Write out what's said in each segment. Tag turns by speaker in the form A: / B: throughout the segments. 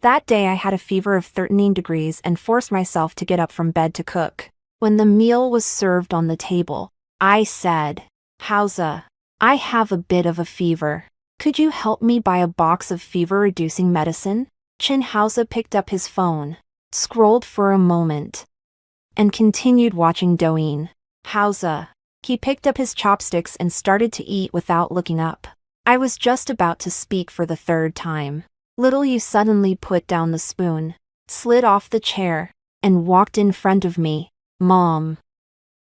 A: That day I had a fever of 13 degrees and forced myself to get up from bed to cook. When the meal was served on the table, I said, "Hausa, I have a bit of a fever. Could you help me buy a box of fever-reducing medicine?" Chin Hausa picked up his phone, scrolled for a moment, and continued watching Douyin. "Hausa." He picked up his chopsticks and started to eat without looking up. I was just about to speak for the third time. Little Yu suddenly put down the spoon, slid off the chair, and walked in front of me. "Mom,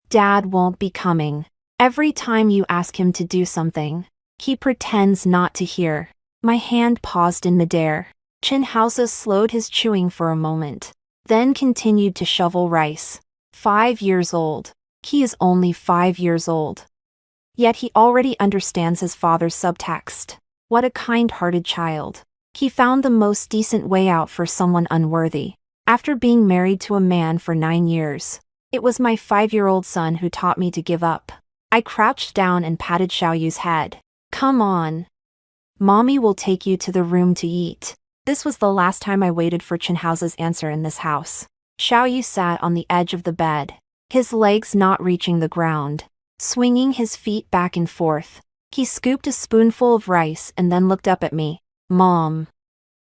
A: Dad won't be coming. Every time you ask him to do something, he pretends not to hear." My hand paused in midair. Chin Hausa slowed his chewing for a moment, then continued to shovel rice. 5 years old. He is only 5 years old. Yet he already understands his father's subtext. What a kind-hearted child. He found the most decent way out for someone unworthy. After being married to a man for 9 years, it was my 5-year-old son who taught me to give up. I crouched down and patted Xiaoyu's head. "Come on. Mommy will take you to the room to eat." This was the last time I waited for Chin Hausa's answer in this house. Xiaoyu sat on the edge of the bed, his legs not reaching the ground, swinging his feet back and forth. He scooped a spoonful of rice and then looked up at me. "Mom,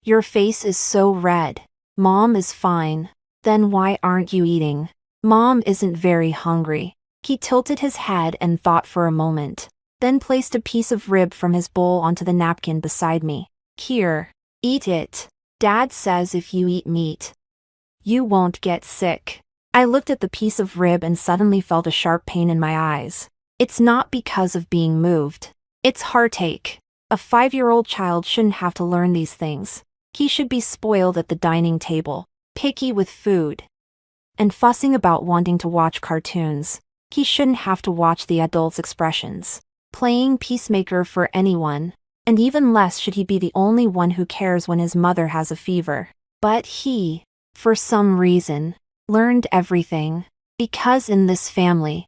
A: your face is so red." "Mom is fine." "Then why aren't you eating?" "Mom isn't very hungry." He tilted his head and thought for a moment, then placed a piece of rib from his bowl onto the napkin beside me. "Here, eat it. Dad says if you eat meat, you won't get sick." I looked at the piece of rib and suddenly felt a sharp pain in my eyes. It's not because of being moved. It's heartache. A 5-year-old child shouldn't have to learn these things. He should be spoiled at the dining table, picky with food, and fussing about wanting to watch cartoons. He shouldn't have to watch the adults' expressions, playing peacemaker for anyone, and even less should he be the only one who cares when his mother has a fever. But he, for some reason, learned everything, because in this family,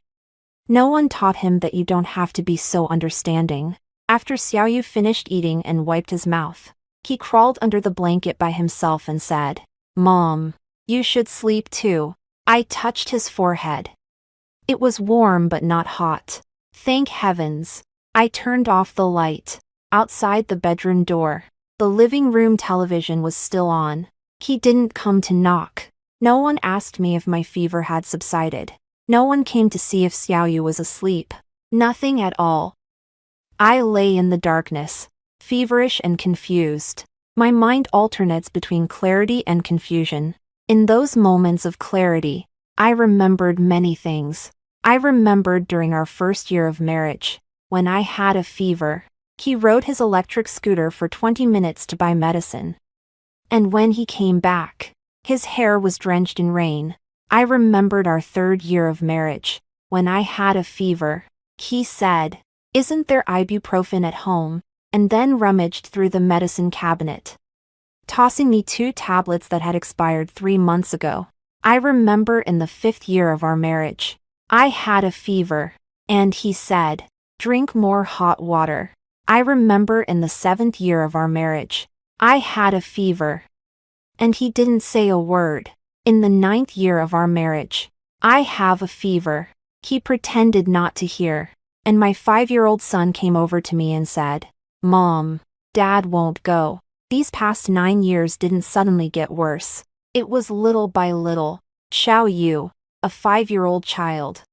A: no one taught him that you don't have to be so understanding. After Xiaoyu finished eating and wiped his mouth, he crawled under the blanket by himself and said, "Mom, you should sleep too." I touched his forehead. It was warm but not hot. Thank heavens. I turned off the light. Outside the bedroom door, the living room television was still on. He didn't come to knock. No one asked me if my fever had subsided. No one came to see if Xiaoyu was asleep. Nothing at all. I lay in the darkness, feverish and confused. My mind alternates between clarity and confusion. In those moments of clarity, I remembered many things. I remembered during our first year of marriage, when I had a fever. He rode his electric scooter for 20 minutes to buy medicine. And when he came back, his hair was drenched in rain. I remembered our 3rd year of marriage, when I had a fever. He said, "Isn't there ibuprofen at home?" and then rummaged through the medicine cabinet, tossing me 2 tablets that had expired 3 months ago. I remember in the 5th year of our marriage, I had a fever, and he said, "Drink more hot water." I remember in the 7th year of our marriage, I had a fever, and he didn't say a word. In the 9th year of our marriage, I have a fever. He pretended not to hear, and my 5-year-old son came over to me and said, "Mom, Dad won't go." These past 9 years didn't suddenly get worse. It was little by little. Xiaoyu, a 5-year-old child,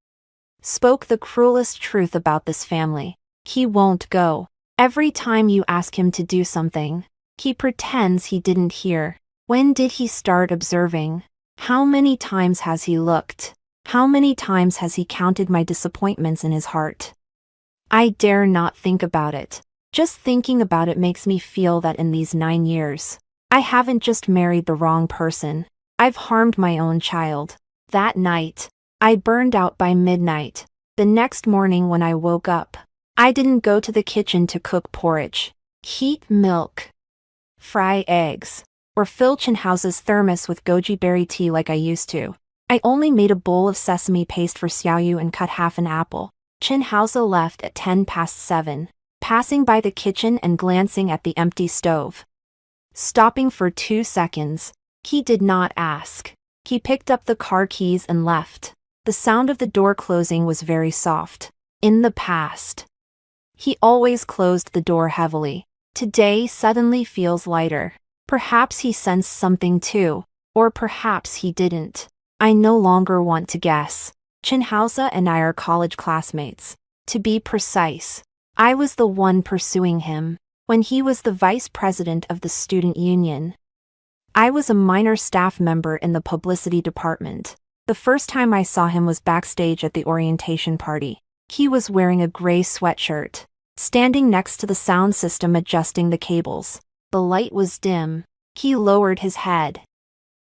A: spoke the cruelest truth about this family. He won't go. Every time you ask him to do something, he pretends he didn't hear. When did he start observing? How many times has he looked? How many times has he counted my disappointments in his heart? I dare not think about it. Just thinking about it makes me feel that in these 9 years, I haven't just married the wrong person. I've harmed my own child. That night, I burned out by midnight. The next morning when I woke up, I didn't go to the kitchen to cook porridge, heat milk, fry eggs, or fill Chin Hausa's thermos with goji berry tea like I used to. I only made a bowl of sesame paste for Xiaoyu and cut half an apple. Chin Hausa left at 7:10, passing by the kitchen and glancing at the empty stove. stopping for 2 seconds. He did not ask. He picked up the car keys and left. The sound of the door closing was very soft. In the past, he always closed the door heavily. Today suddenly feels lighter. Perhaps he sensed something too, or perhaps he didn't. I no longer want to guess. Chinhausa and I are college classmates. To be precise, I was the one pursuing him when he was the vice president of the student union. I was a minor staff member in the publicity department. The first time I saw him was backstage at the orientation party. He was wearing a gray sweatshirt, standing next to the sound system adjusting the cables. The light was dim. He lowered his head,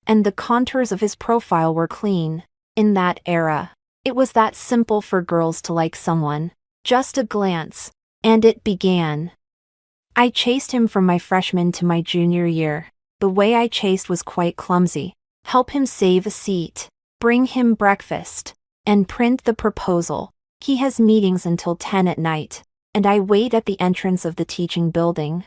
A: and the contours of his profile were clean. In that era, it was that simple for girls to like someone. Just a glance, and it began. I chased him from my freshman to my junior year. The way I chased was quite clumsy. Help him save a seat, bring him breakfast, and print the proposal. He has meetings until 10 at night, and I wait at the entrance of the teaching building,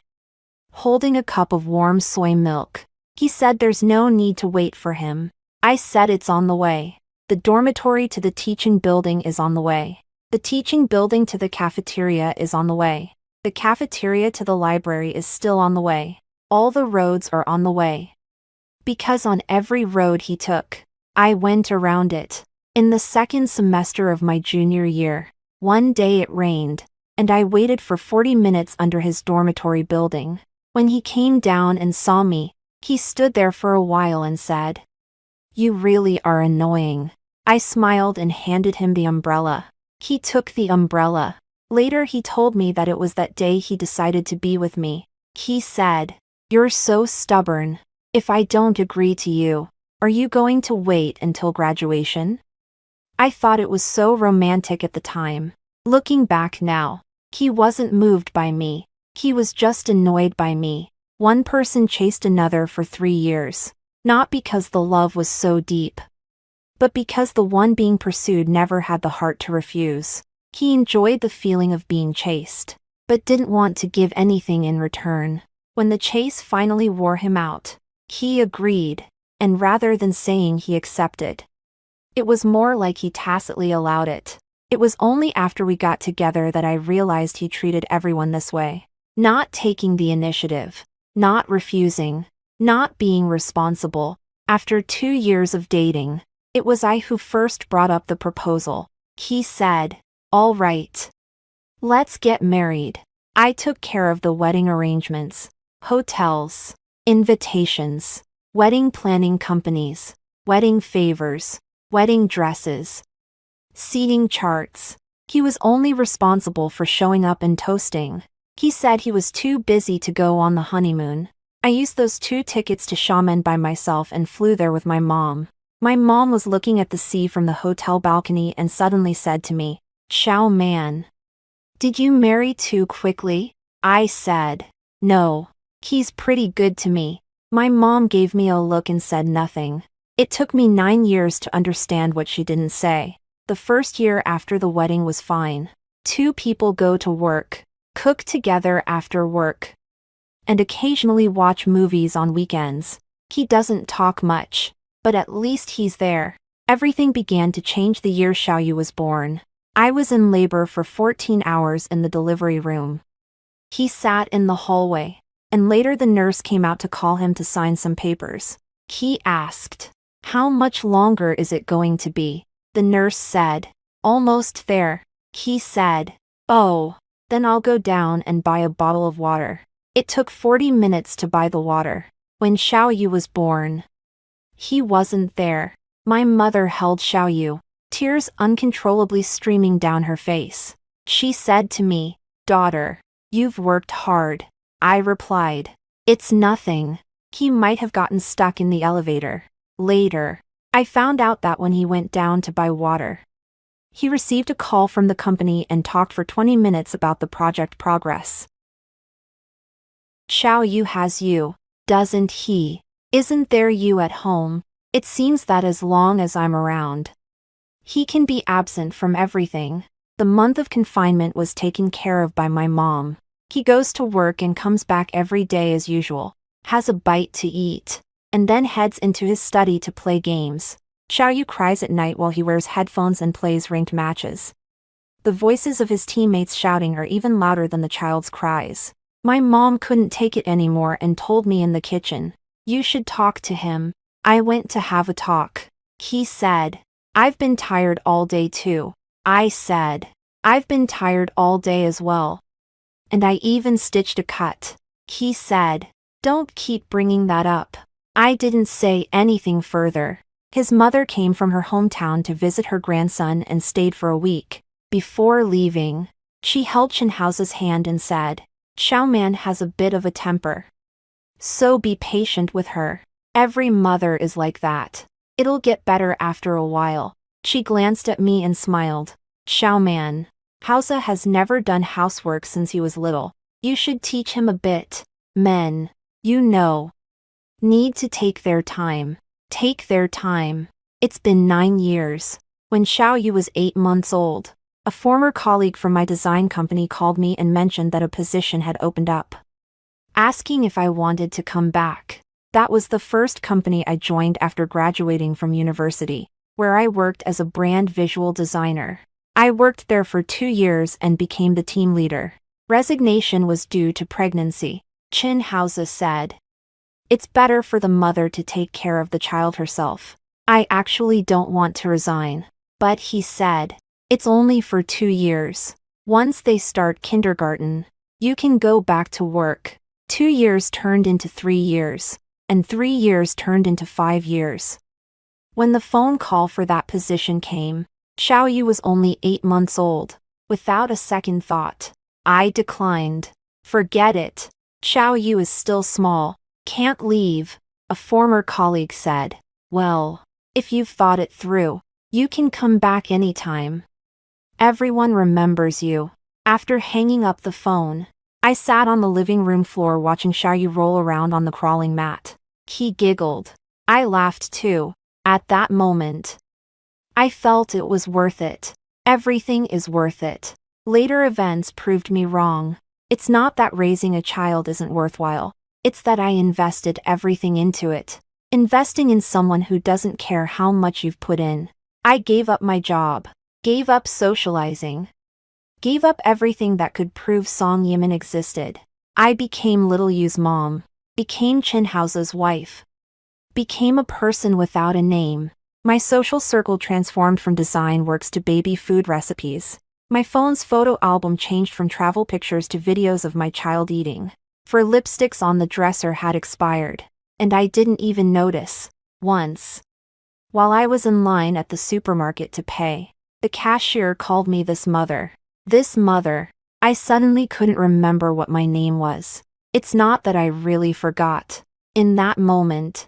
A: holding a cup of warm soy milk. He said there's no need to wait for him. I said it's on the way. The dormitory to the teaching building is on the way. The teaching building to the cafeteria is on the way. The cafeteria to the library is still on the way. All the roads are on the way. Because on every road he took, I went around it. In the second semester of my junior year, one day it rained, and I waited for 40 minutes under his dormitory building. When he came down and saw me, he stood there for a while and said, "You really are annoying." I smiled and handed him the umbrella. He took the umbrella. Later he told me that it was that day he decided to be with me. He said, "You're so stubborn. If I don't agree to you, are you going to wait until graduation?" I thought it was so romantic at the time. Looking back now, he wasn't moved by me. He was just annoyed by me. One person chased another for 3 years. Not because the love was so deep, but because the one being pursued never had the heart to refuse. He enjoyed the feeling of being chased, but didn't want to give anything in return. When the chase finally wore him out, he agreed, and rather than saying he accepted, it was more like he tacitly allowed it. It was only after we got together that I realized he treated everyone this way. Not taking the initiative, not refusing, not being responsible. After 2 years of dating, it was I who first brought up the proposal. He said, "All right, let's get married." I took care of the wedding arrangements, hotels, invitations, wedding planning companies, wedding favors, wedding dresses, seating charts. He was only responsible for showing up and toasting. He said he was too busy to go on the honeymoon. I used those 2 tickets to Xiamen by myself and flew there with my mom. My mom was looking at the sea from the hotel balcony and suddenly said to me, "Xiao Man, did you marry too quickly?" I said, "No, he's pretty good to me." My mom gave me a look and said nothing. It took me 9 years to understand what she didn't say. The first year after the wedding was fine. 2 people go to work, cook together after work, and occasionally watch movies on weekends. He doesn't talk much, but at least he's there. Everything began to change the year Xiaoyu was born. I was in labor for 14 hours in the delivery room. He sat in the hallway, and later the nurse came out to call him to sign some papers. He asked, "How much longer is it going to be?" The nurse said, "Almost there." He said, "Oh, then I'll go down and buy a bottle of water." It took 40 minutes to buy the water. When Xiaoyu was born, he wasn't there. My mother held Xiaoyu, tears uncontrollably streaming down her face. She said to me, "Daughter, you've worked hard." I replied, "It's nothing." He might have gotten stuck in the elevator. Later, I found out that when he went down to buy water, he received a call from the company and talked for 20 minutes about the project progress. "Xiaoyu has you, doesn't he? Isn't there you at home? It seems that as long as I'm around, he can be absent from everything." The month of confinement was taken care of by my mom. He goes to work and comes back every day as usual. has a bite to eat, and then heads into his study to play games. Xiaoyu cries at night while he wears headphones and plays ranked matches. The voices of his teammates shouting are even louder than the child's cries. My mom couldn't take it anymore and told me in the kitchen, "You should talk to him." I went to have a talk. He said, "I've been tired all day too." I said, "I've been tired all day as well. And I even stitched a cut." He said, "Don't keep bringing that up." I didn't say anything further. His mother came from her hometown to visit her grandson and stayed for a week. Before leaving, she held Chenhouse's hand and said, "Xiaoman has a bit of a temper. So be patient with her. Every mother is like that. It'll get better after a while." She glanced at me and smiled. "Xiaoman, Hausa has never done housework since he was little. You should teach him a bit. Men, you know, need to take their time. Take their time." It's been 9 years. When Xiaoyu was 8 months old, a former colleague from my design company called me and mentioned that a position had opened up, asking if I wanted to come back. That was the first company I joined after graduating from university, where I worked as a brand visual designer. I worked there for 2 years and became the team leader. Resignation was due to pregnancy. Chenhousa said, "It's better for the mother to take care of the child herself. I actually don't want to resign." But he said, "It's only for 2 years. Once they start kindergarten, you can go back to work." 2 years turned into 3 years, and 3 years turned into 5 years. When the phone call for that position came, Xiaoyu was only 8 months old. Without a second thought, I declined. "Forget it. Xiaoyu is still small. Can't leave." A former colleague said, "Well, if you've thought it through, you can come back anytime. Everyone remembers you." After hanging up the phone, I sat on the living room floor watching Xiaoyu roll around on the crawling mat. He giggled. I laughed too. At that moment, I felt it was worth it. Everything is worth it. Later events proved me wrong. It's not that raising a child isn't worthwhile. It's that I invested everything into it. Investing in someone who doesn't care how much you've put in. I gave up my job. Gave up socializing. Gave up everything that could prove Song Yimin existed. I became Little Yu's mom. Became Chenhouse's wife. Became a person without a name. My social circle transformed from design works to baby food recipes. My phone's photo album changed from travel pictures to videos of my child eating. For lipsticks on the dresser had expired, and I didn't even notice. Once, while I was in line at the supermarket to pay, the cashier called me this mother. This mother. I suddenly couldn't remember what my name was. It's not that I really forgot. In that moment,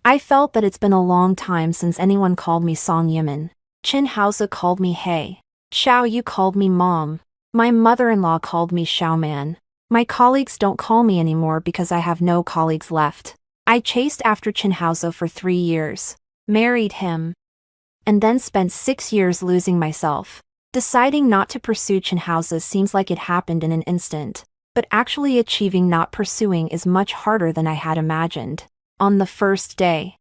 A: I felt that it's been a long time since anyone called me Song Yimin. Chenhousa called me Hey. Xiaoyu called me Mom. My mother-in-law called me Xiaoman. My colleagues don't call me anymore because I have no colleagues left. I chased after Chenhousa for 3 years, married him, and then spent 6 years losing myself. Deciding not to pursue Chenhousa seems like it happened in an instant, but actually achieving not pursuing is much harder than I had imagined. On the first day,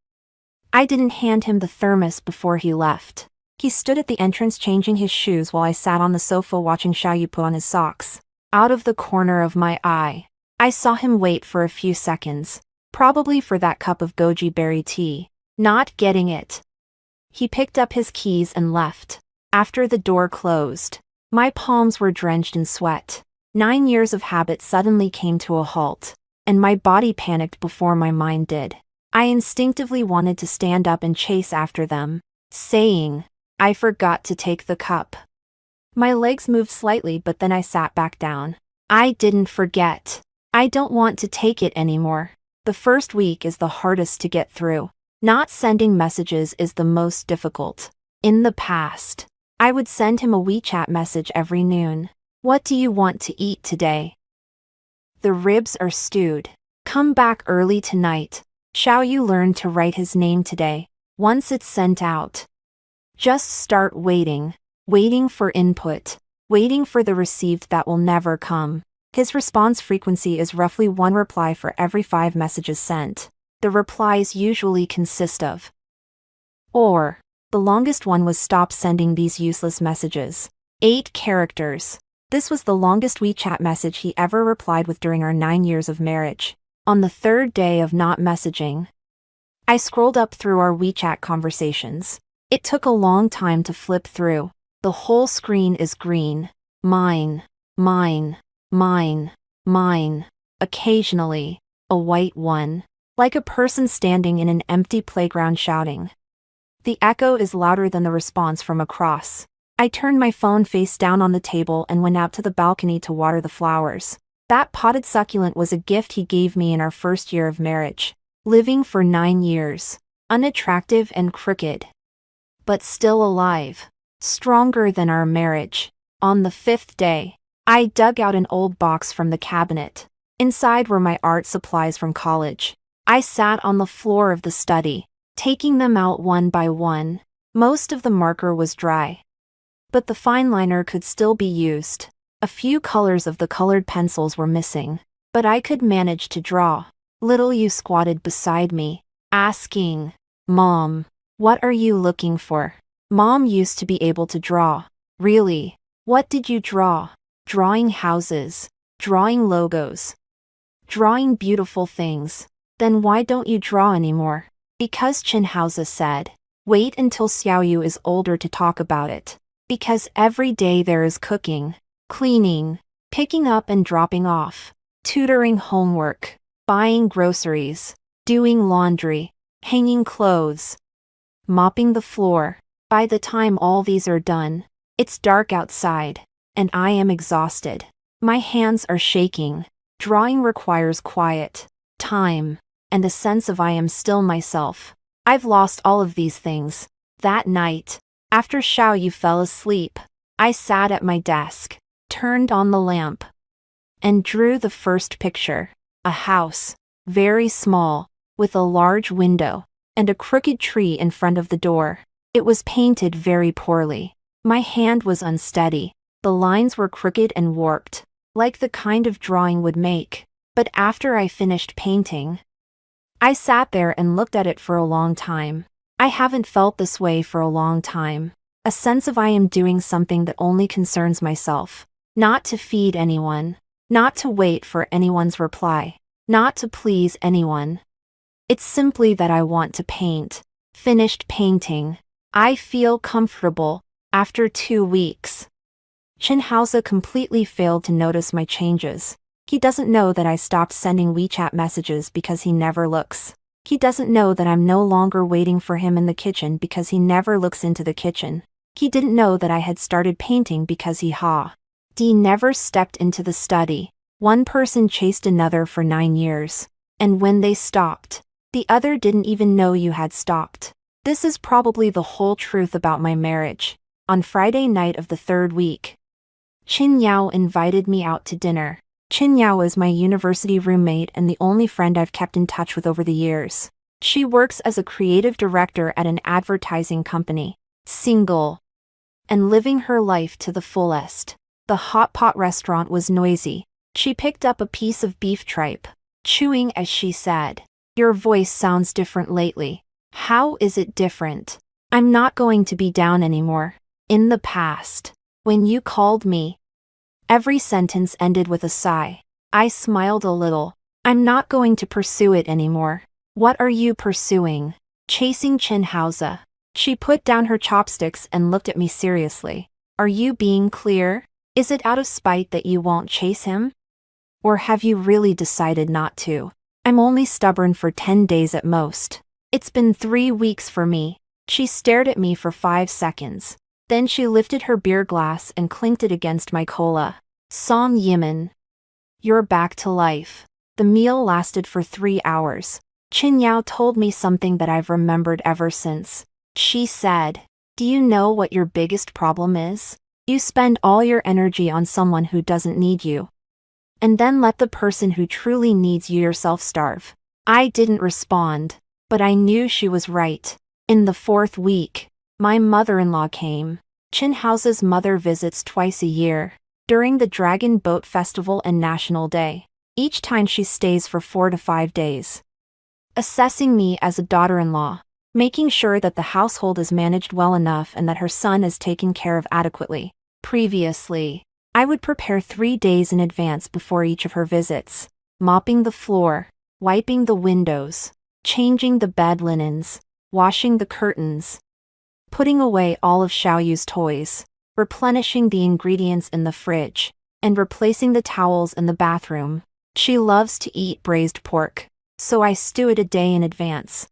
A: I didn't hand him the thermos before he left. He stood at the entrance changing his shoes while I sat on the sofa watching Xiaoyu put on his socks. Out of the corner of my eye, I saw him wait for a few seconds, probably for that cup of goji berry tea. Not getting it, he picked up his keys and left. After the door closed, my palms were drenched in sweat. 9 years of habit suddenly came to a halt, and my body panicked before my mind did. I instinctively wanted to stand up and chase after them, saying, "I forgot to take the cup." My legs moved slightly, but then I sat back down. I didn't forget. I don't want to take it anymore. The first week is the hardest to get through. Not sending messages is the most difficult. In the past, I would send him a WeChat message every noon. "What do you want to eat today?" "The ribs are stewed. Come back early tonight." Xiaoyu learned to write his name today. Once it's sent out, just start waiting. Waiting for input. Waiting for the received that will never come. His response frequency is roughly one reply for every 5 messages sent. The replies usually consist of or. The longest one was stop sending these useless messages. 8 characters. This was the longest WeChat message he ever replied with during our 9 years of marriage. On the 3rd day of not messaging, I scrolled up through our WeChat conversations. It took a long time to flip through. The whole screen is green. Mine, mine, mine, mine. Occasionally, a white one. Like a person standing in an empty playground shouting. The echo is louder than the response from across. I turned my phone face down on the table and went out to the balcony to water the flowers. That potted succulent was a gift he gave me in our first year of marriage. Living for 9 years. Unattractive and crooked. But still alive. Stronger than our marriage. On the 5th day, I dug out an old box from the cabinet. Inside were my art supplies from college. I sat on the floor of the study, taking them out one by one. Most of the marker was dry, but the fine liner could still be used. A few colors of the colored pencils were missing, but I could manage to draw. Little you squatted beside me, asking, "Mom, what are you looking for?" Mom used to be able to draw. Really? What did you draw? Drawing houses, drawing logos, drawing beautiful things. Then why don't you draw anymore? Because Chinhausa said, wait until Xiaoyu is older to talk about it. Because every day there is cooking, cleaning, picking up and dropping off, tutoring homework, buying groceries, doing laundry, hanging clothes, mopping the floor. By the time all these are done, it's dark outside, and I am exhausted. My hands are shaking. Drawing requires quiet, time, and a sense of I am still myself. I've lost all of these things. That night, after Xiaoyu fell asleep, I sat at my desk, turned on the lamp, and drew the first picture. A house, very small, with a large window, and a crooked tree in front of the door. It was painted very poorly. My hand was unsteady. The lines were crooked and warped, like the kind of drawing would make. But after I finished painting, I sat there and looked at it for a long time. I haven't felt this way for a long time. A sense of I am doing something that only concerns myself. Not to feed anyone. Not to wait for anyone's reply. Not to please anyone. It's simply that I want to paint. Finished painting. I feel comfortable. After 2 weeks. Chinhausa completely failed to notice my changes. He doesn't know that I stopped sending WeChat messages because he never looks. He doesn't know that I'm no longer waiting for him in the kitchen because he never looks into the kitchen. He didn't know that I had started painting because he never stepped into the study. One person chased another for 9 years. And when they stopped, the other didn't even know you had stopped. This is probably the whole truth about my marriage. On Friday night of the 3rd week, Qin Yao invited me out to dinner. Qin Yao is my university roommate and the only friend I've kept in touch with over the years. She works as a creative director at an advertising company, single, and living her life to the fullest. The hot pot restaurant was noisy. She picked up a piece of beef tripe, chewing as she said, "Your voice sounds different lately." How is it different? I'm not going to be down anymore. In the past, when you called me, every sentence ended with a sigh. I smiled a little. I'm not going to pursue it anymore. What are you pursuing? Chasing Chinhausa. She put down her chopsticks and looked at me seriously. Are you being clear? Is it out of spite that you won't chase him? Or have you really decided not to? I'm only stubborn for 10 days at most. It's been 3 weeks for me. She stared at me for 5 seconds. Then she lifted her beer glass and clinked it against my cola. Song Yimin. You're back to life. The meal lasted for 3 hours. Qin Yao told me something that I've remembered ever since. She said, "Do you know what your biggest problem is? You spend all your energy on someone who doesn't need you. And then let the person who truly needs you yourself starve." I didn't respond, but I knew she was right. In the 4th week, my mother-in-law came. Chinhausa's mother visits twice a year. during the Dragon Boat Festival and National Day. Each time she stays for 4 to 5 days. Assessing me as a daughter-in-law, making sure that the household is managed well enough and that her son is taken care of adequately. Previously, I would prepare 3 days in advance before each of her visits, mopping the floor, wiping the windows, changing the bed linens, washing the curtains, putting away all of Xiaoyu's toys, replenishing the ingredients in the fridge, and replacing the towels in the bathroom. She loves to eat braised pork, so I stew it a day in advance.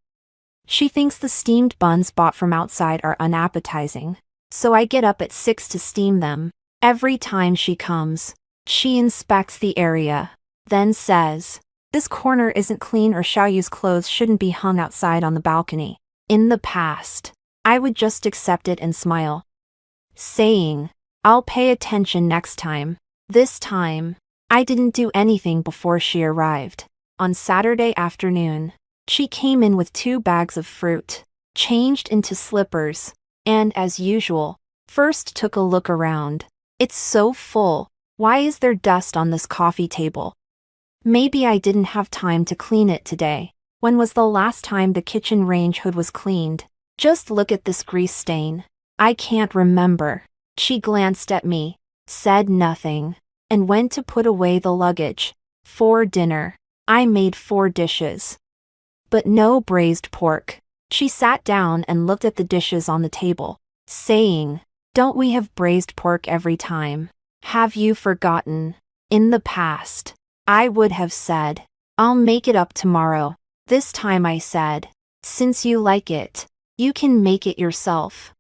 A: She thinks the steamed buns bought from outside are unappetizing, so I get up at 6 to steam them. Every time she comes, she inspects the area, then says, "This corner isn't clean or Xiaoyu's clothes shouldn't be hung outside on the balcony." In the past, I would just accept it and smile, saying, "I'll pay attention next time." This time, I didn't do anything before she arrived. On Saturday afternoon, she came in with 2 bags of fruit, changed into slippers, and as usual, first took a look around. "It's so full. Why is there dust on this coffee table?" Maybe I didn't have time to clean it today. When was the last time the kitchen range hood was cleaned? Just look at this grease stain. I can't remember. She glanced at me, said nothing, and went to put away the luggage. For dinner, I made 4 dishes, but no braised pork. She sat down and looked at the dishes on the table, saying, "Don't we have braised pork every time? Have you forgotten?" In the past, I would have said, "I'll make it up tomorrow." This time I said, "Since you like it, you can make it yourself.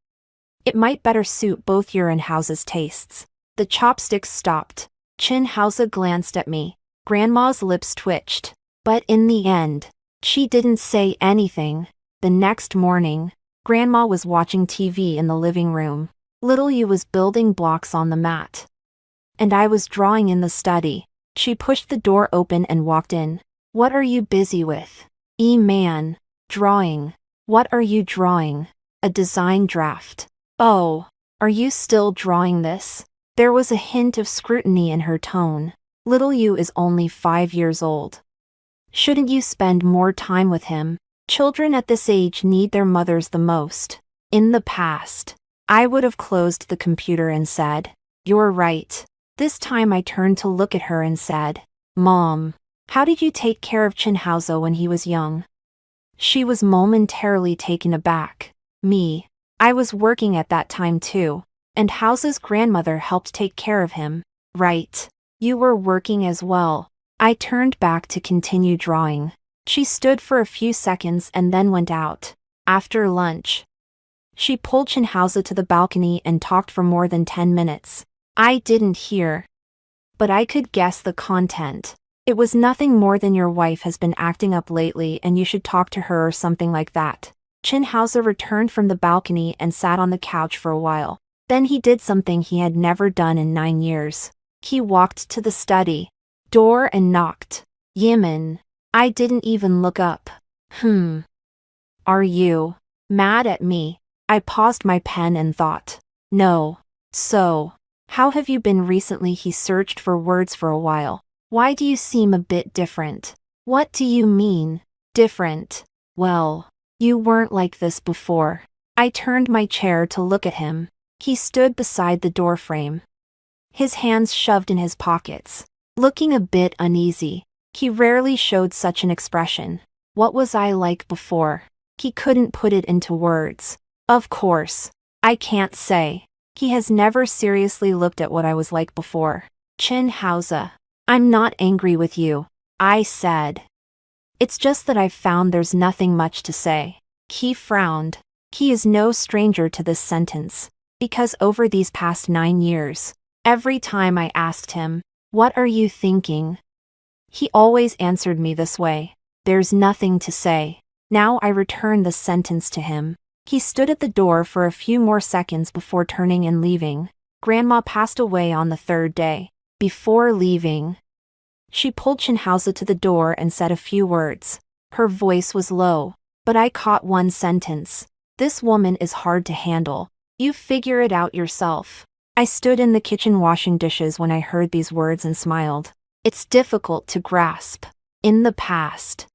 A: It might better suit both your and Hausa's tastes." The chopsticks stopped. Chin Hausa glanced at me. Grandma's lips twitched. But in the end, she didn't say anything. The next morning, Grandma was watching TV in the living room. Little Yu was building blocks on the mat, and I was drawing in the study. She pushed the door open and walked in. "What are you busy with?" "Man, drawing." "What are you drawing?" "A design draft." "Oh, are you still drawing this?" There was a hint of scrutiny in her tone. Little Yu is only 5 years old. Shouldn't you spend more time with him? Children at this age need their mothers the most. In the past, I would have closed the computer and said, "You're right." This time I turned to look at her and said, "Mom, how did you take care of Chin Hausa when he was young?" She was momentarily taken aback. "Me. I was working at that time too, and Hausa's grandmother helped take care of him." "Right. You were working as well." I turned back to continue drawing. She stood for a few seconds and then went out. After lunch, she pulled Chin Hausa to the balcony and talked for more than 10 minutes. I didn't hear, but I could guess the content. It was nothing more than "Your wife has been acting up lately and you should talk to her" or something like that. Chin Hausa returned from the balcony and sat on the couch for a while. Then he did something he had never done in 9 years. He walked to the study door and knocked. "Yimin." I didn't even look up. "Are you mad at me?" I paused my pen and thought. "No." "So, how have you been recently?" He searched for words for a while. "Why do you seem a bit different?" "What do you mean, different?" "Well, you weren't like this before." I turned my chair to look at him. He stood beside the doorframe, his hands shoved in his pockets, looking a bit uneasy. He rarely showed such an expression. What was I like before? He couldn't put it into words. Of course, I can't say. He has never seriously looked at what I was like before. "Chin Hausa, I'm not angry with you," I said. "It's just that I've found there's nothing much to say." He frowned. He is no stranger to this sentence, because over these past 9 years, every time I asked him, "What are you thinking?" he always answered me this way. "There's nothing to say." Now I returned the sentence to him. He stood at the door for a few more seconds before turning and leaving. Grandma passed away on the 3rd day. Before leaving, she pulled Chin Hausa to the door and said a few words. Her voice was low, but I caught one sentence. "This woman is hard to handle. You figure it out yourself." I stood in the kitchen washing dishes when I heard these words and smiled. It's difficult to grasp. In the past,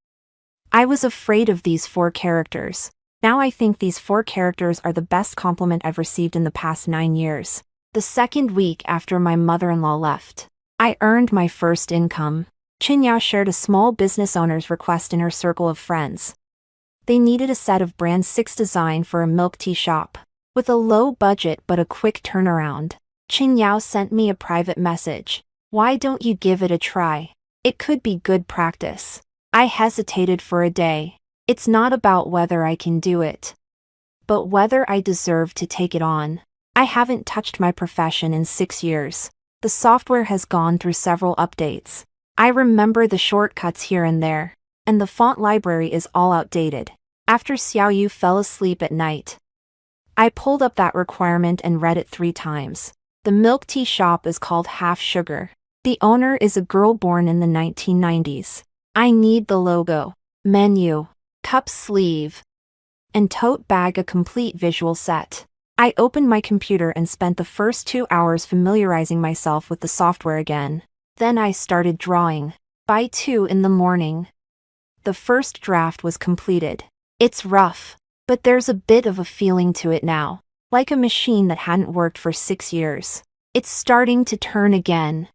A: I was afraid of these 4 characters. Now I think these 4 characters are the best compliment I've received in the past 9 years. The second week after my mother-in-law left, I earned my first income. Chin Yao shared a small business owner's request in her circle of friends. They needed a set of brand 6 design for a milk tea shop. With a low budget but a quick turnaround, Chin Yao sent me a private message. Why don't you give it a try? It could be good practice. I hesitated for a day. It's not about whether I can do it, but whether I deserve to take it on. I haven't touched my profession in 6 years. The software has gone through several updates. I remember the shortcuts here and there, and the font library is all outdated. After Xiao Yu fell asleep at night, I pulled up that requirement and read it 3 times. The milk tea shop is called Half Sugar. The owner is a girl born in the 1990s. I need the logo, menu, cup sleeve, and tote bag, a complete visual set. I opened my computer and spent the first 2 hours familiarizing myself with the software again. Then I started drawing. By 2 in the morning, the first draft was completed. It's rough, but there's a bit of a feeling to it now, like a machine that hadn't worked for 6 years. It's starting to turn again.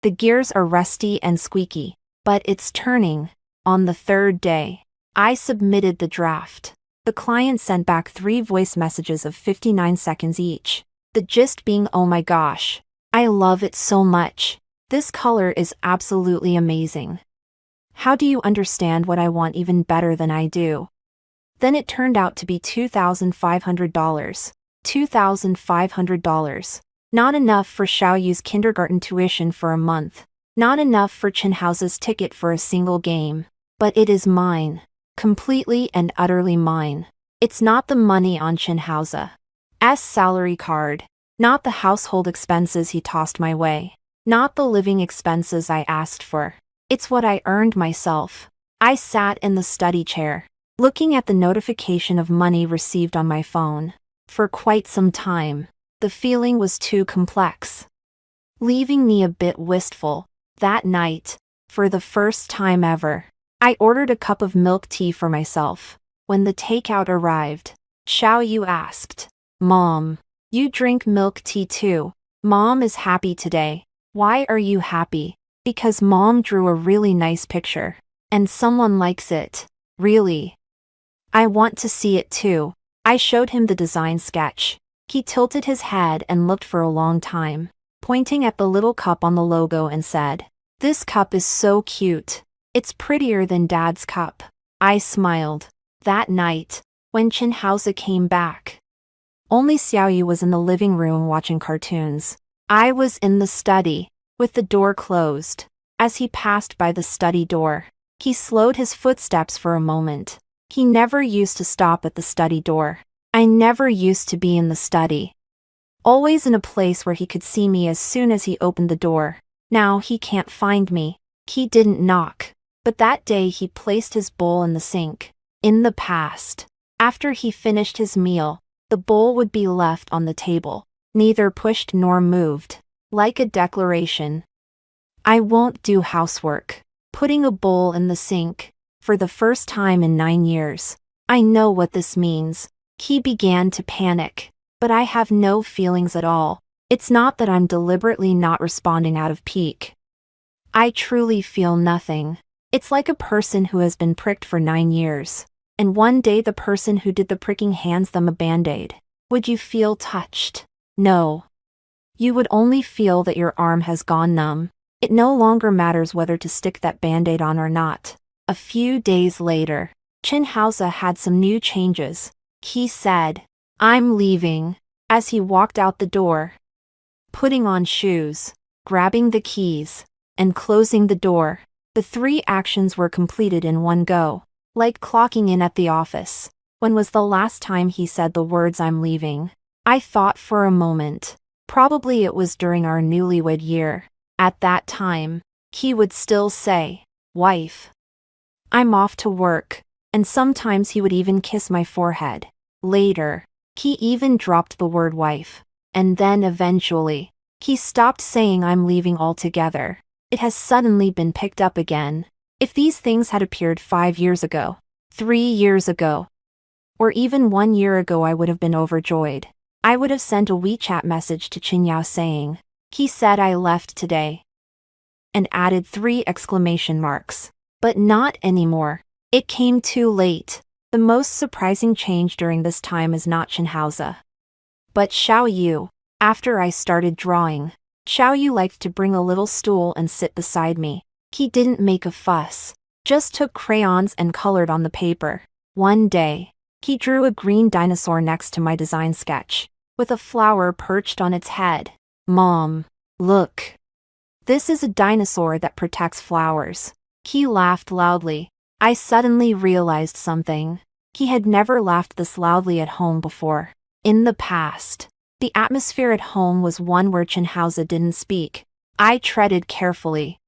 A: The gears are rusty and squeaky, but it's turning. On the 3rd day, I submitted the draft. The client sent back 3 voice messages of 59 seconds each. The gist being, oh my gosh, I love it so much. This color is absolutely amazing. How do you understand what I want even better than I do? Then it turned out to be $2,500. $2,500. Not enough for Xiao Yu's kindergarten tuition for a month. Not enough for Chin Hao's ticket for a single game. But it is mine. Completely and utterly mine. It's not the money on Chin Hao's salary card. Not the household expenses he tossed my way. Not the living expenses I asked for. It's what I earned myself. I sat in the study chair, looking at the notification of money received on my phone. For quite some time, the feeling was too complex, leaving me a bit wistful. That night, for the first time ever, I ordered a cup of milk tea for myself. When the takeout arrived, Xiao Yu asked, "Mom, you drink milk tea too?" Mom is happy today. Why are you happy? Because Mom drew a really nice picture, and someone likes it. Really? I want to see it too. I showed him the design sketch. He tilted his head and looked for a long time, pointing at the little cup on the logo and said, "This cup is so cute. It's prettier than Dad's cup." I smiled. That night, when Chin Hao's came back, only Xiao Yu was in the living room watching cartoons. I was in the study, with the door closed. As he passed by the study door, he slowed his footsteps for a moment. He never used to stop at the study door. I never used to be in the study, always in a place where he could see me as soon as he opened the door. Now he can't find me. He didn't knock, but that day he placed his bowl in the sink. In the past, after he finished his meal, the bowl would be left on the table, neither pushed nor moved, like a declaration. I won't do housework. Putting a bowl in the sink, for the first time in 9 years. I know what this means. He began to panic, but I have no feelings at all. It's not that I'm deliberately not responding out of pique. I truly feel nothing. It's like a person who has been pricked for 9 years, and one day the person who did the pricking hands them a band-aid. Would you feel touched? No. You would only feel that your arm has gone numb. It no longer matters whether to stick that band-aid on or not. A few days later, Chin Hao's had some new changes. He said, "I'm leaving," as he walked out the door, putting on shoes, grabbing the keys, and closing the door. The 3 actions were completed in one go, like clocking in at the office. When was the last time he said the words "I'm leaving"? I thought for a moment. Probably it was during our newlywed year. At that time, he would still say, "Wife, I'm off to work," and sometimes he would even kiss my forehead. Later, he even dropped the word wife, And then eventually, he stopped saying I'm leaving altogether. It has suddenly been picked up again. If these things had appeared 5 years ago, 3 years ago, or even 1 year ago, I would have been overjoyed. I would have sent a WeChat message to Chin Yao saying, "He said I left today," and added 3 exclamation marks. But not anymore. It came too late. The most surprising change during this time is not Chin Haoze, but Xiao Yu. After I started drawing, Xiao Yu liked to bring a little stool and sit beside me. He didn't make a fuss, just took crayons and colored on the paper. One day, he drew a green dinosaur next to my design sketch, with a flower perched on its head. "Mom, look. This is a dinosaur that protects flowers." He laughed loudly. I suddenly realized something. He had never laughed this loudly at home before. In the past, the atmosphere at home was one where Chin Haoze didn't speak. I treaded carefully,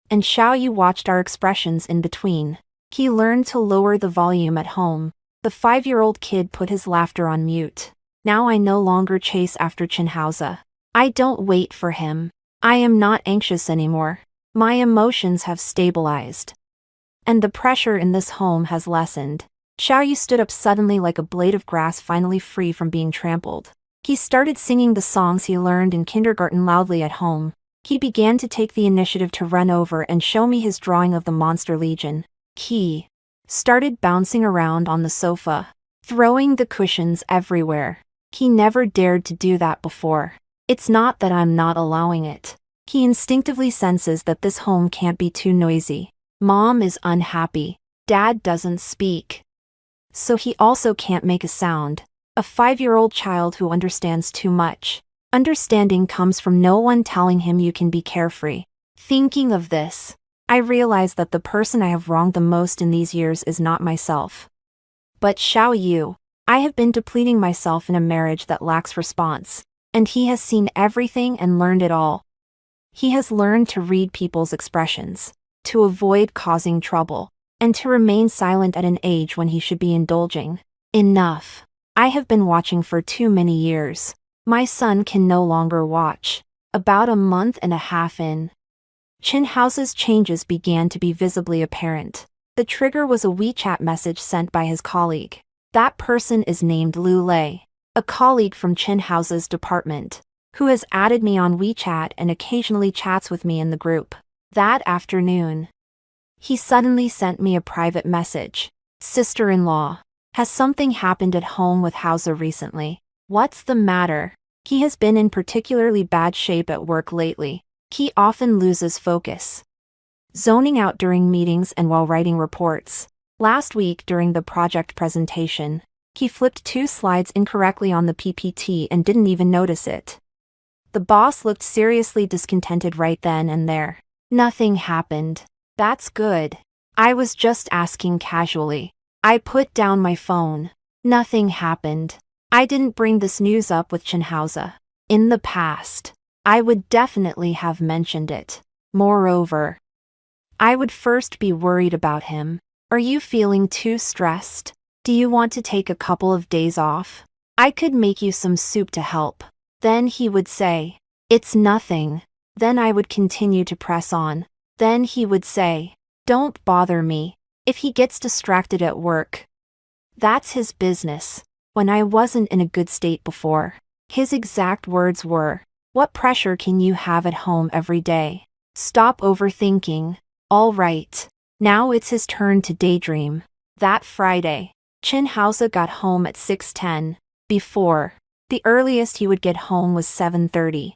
A: and Xiao Yu watched our expressions in between. He learned to lower the volume at home. The 5-year-old kid put his laughter on mute. Now I no longer chase after Chin Haoze. I don't wait for him. I am not anxious anymore. My emotions have stabilized, and the pressure in this home has lessened. Xiao Yu stood up suddenly like a blade of grass finally free from being trampled. He started singing the songs he learned in kindergarten loudly at home. He began to take the initiative to run over and show me his drawing of the Monster Legion. He started bouncing around on the sofa, throwing the cushions everywhere. He never dared to do that before. It's not that I'm not allowing it. He instinctively senses that this home can't be too noisy. Mom is unhappy. Dad doesn't speak, so he also can't make a sound. A 5-year-old child who understands too much. Understanding comes from no one telling him you can be carefree. Thinking of this, I realize that the person I have wronged the most in these years is not myself, but Xiao Yu. I have been depleting myself in a marriage that lacks response, and he has seen everything and learned it all. He has learned to read people's expressions, to avoid causing trouble, and to remain silent at an age when he should be indulging. Enough. I have been watching for too many years. My son can no longer watch. About a month and a half in, Chin Haoze's changes began to be visibly apparent. The trigger was a WeChat message sent by his colleague. That person is named Lu Lei, a colleague from Chin Haoze's department, who has added me on WeChat and occasionally chats with me in the group. That afternoon, he suddenly sent me a private message. "Sister-in-law, has something happened at home with Haoze recently? What's the matter? He has been in particularly bad shape at work lately. He often loses focus, zoning out during meetings and while writing reports. Last week during the project presentation, he flipped 2 slides incorrectly on the PPT and didn't even notice it." The boss looked seriously discontented right then and there. "Nothing happened. That's good. I was just asking casually." I put down my phone. Nothing happened. I didn't bring this news up with Chin Haoze. In the past, I would definitely have mentioned it. Moreover, I would first be worried about him. "Are you feeling too stressed? Do you want to take a couple of days off? I could make you some soup to help." Then he would say, "It's nothing." Then I would continue to press on. Then he would say, "Don't bother me. If he gets distracted at work, that's his business." When I wasn't in a good state before, his exact words were, "What pressure can you have at home every day? Stop overthinking." All right. Now it's his turn to daydream. That Friday, Chin Haoze got home at 6:10. Before, the earliest he would get home was 7:30.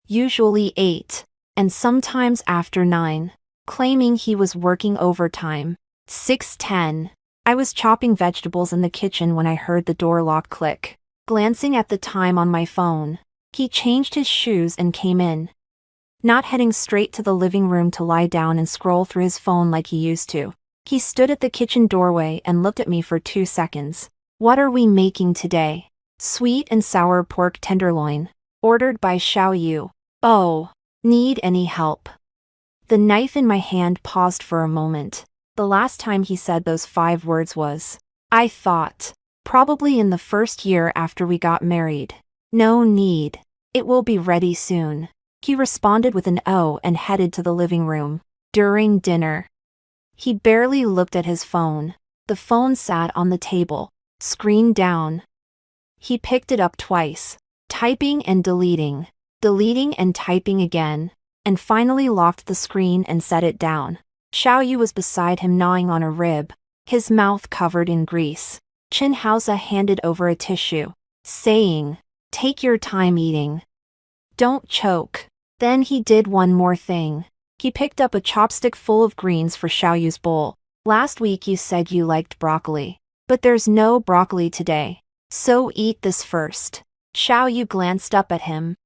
A: Usually 8, and sometimes after 9, claiming he was working overtime. 6:10. I was chopping vegetables in the kitchen when I heard the door lock click. Glancing at the time on my phone, he changed his shoes and came in. Not heading straight to the living room to lie down and scroll through his phone like he used to. He stood at the kitchen doorway and looked at me for 2 seconds. "What are we making today?" "Sweet and sour pork tenderloin, ordered by Xiao Yu." "Oh, need any help?" The knife in my hand paused for a moment. The last time he said those 5 words was, I thought, probably in the first year after we got married. No need. It will be ready soon. He responded with an "oh" and headed to the living room. During dinner, he barely looked at his phone. The phone sat on the table, screen down. He picked it up twice, typing and deleting and typing again, and finally locked the screen and set it down. Xiaoyu was beside him gnawing on a rib, his mouth covered in grease. Chen Haoze handed over a tissue, saying, "Take your time eating. Don't choke." Then he did one more thing. He picked up a chopstick full of greens for Xiaoyu's bowl. "Last week you said you liked broccoli, but there's no broccoli today, so eat this first." Xiaoyu glanced up at him,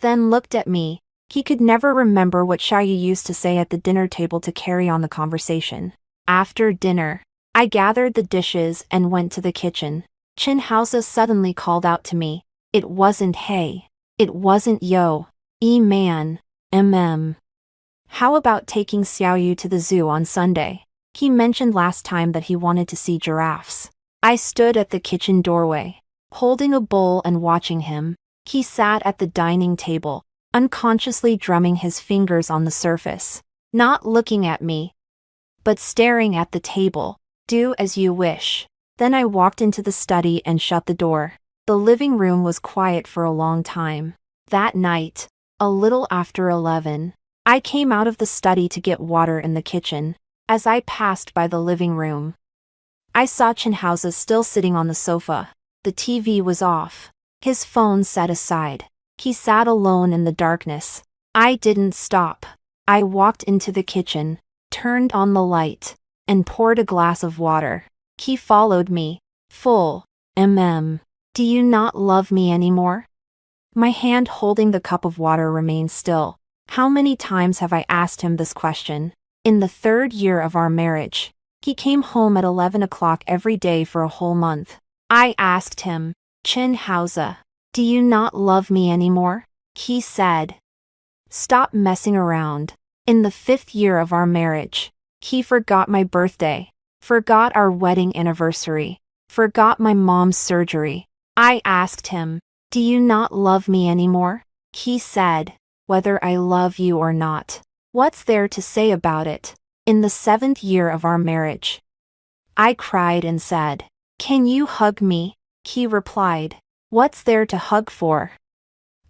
A: then looked at me. He could never remember what Xiaoyu used to say at the dinner table to carry on the conversation. After dinner, I gathered the dishes and went to the kitchen. Chen Haoze suddenly called out to me. It wasn't hey. It wasn't yo. Man. How about taking Xiaoyu to the zoo on Sunday? He mentioned last time that he wanted to see giraffes. I stood at the kitchen doorway, holding a bowl and watching him. He sat at the dining table, unconsciously drumming his fingers on the surface, not looking at me, but staring at the table. Do as you wish. Then I walked into the study and shut the door. The living room was quiet for a long time. That night, a little after 11, I came out of the study to get water in the kitchen. As I passed by the living room, I saw Chen Haoze still sitting on the sofa. The TV was off, his phone set aside. He sat alone in the darkness. I didn't stop. I walked into the kitchen, turned on the light, and poured a glass of water. He followed me. Full. Do you not love me anymore? My hand holding the cup of water remained still. How many times have I asked him this question? In the 3rd year of our marriage, he came home at 11 o'clock every day for a whole month. I asked him, Chen Haoze, do you not love me anymore? He said, stop messing around. In the 5th year of our marriage, he forgot my birthday, forgot our wedding anniversary, forgot my mom's surgery. I asked him, do you not love me anymore? He said, whether I love you or not. What's there to say about it? In the 7th year of our marriage, I cried and said, can you hug me? He replied, what's there to hug for?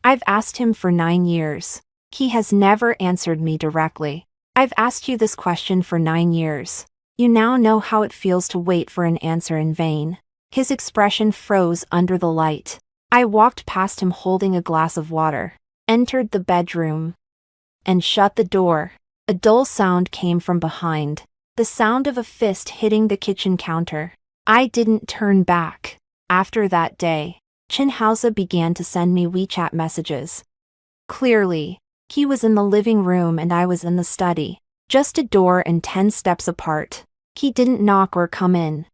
A: I've asked him for 9 years. He has never answered me directly. I've asked you this question for 9 years. You now know how it feels to wait for an answer in vain. His expression froze under the light. I walked past him holding a glass of water, entered the bedroom, and shut the door. A dull sound came from behind, the sound of a fist hitting the kitchen counter. I didn't turn back. After that day, Chen Haoze began to send me WeChat messages. Clearly, he was in the living room and I was in the study, just a door and 10 steps apart. He didn't knock or come in,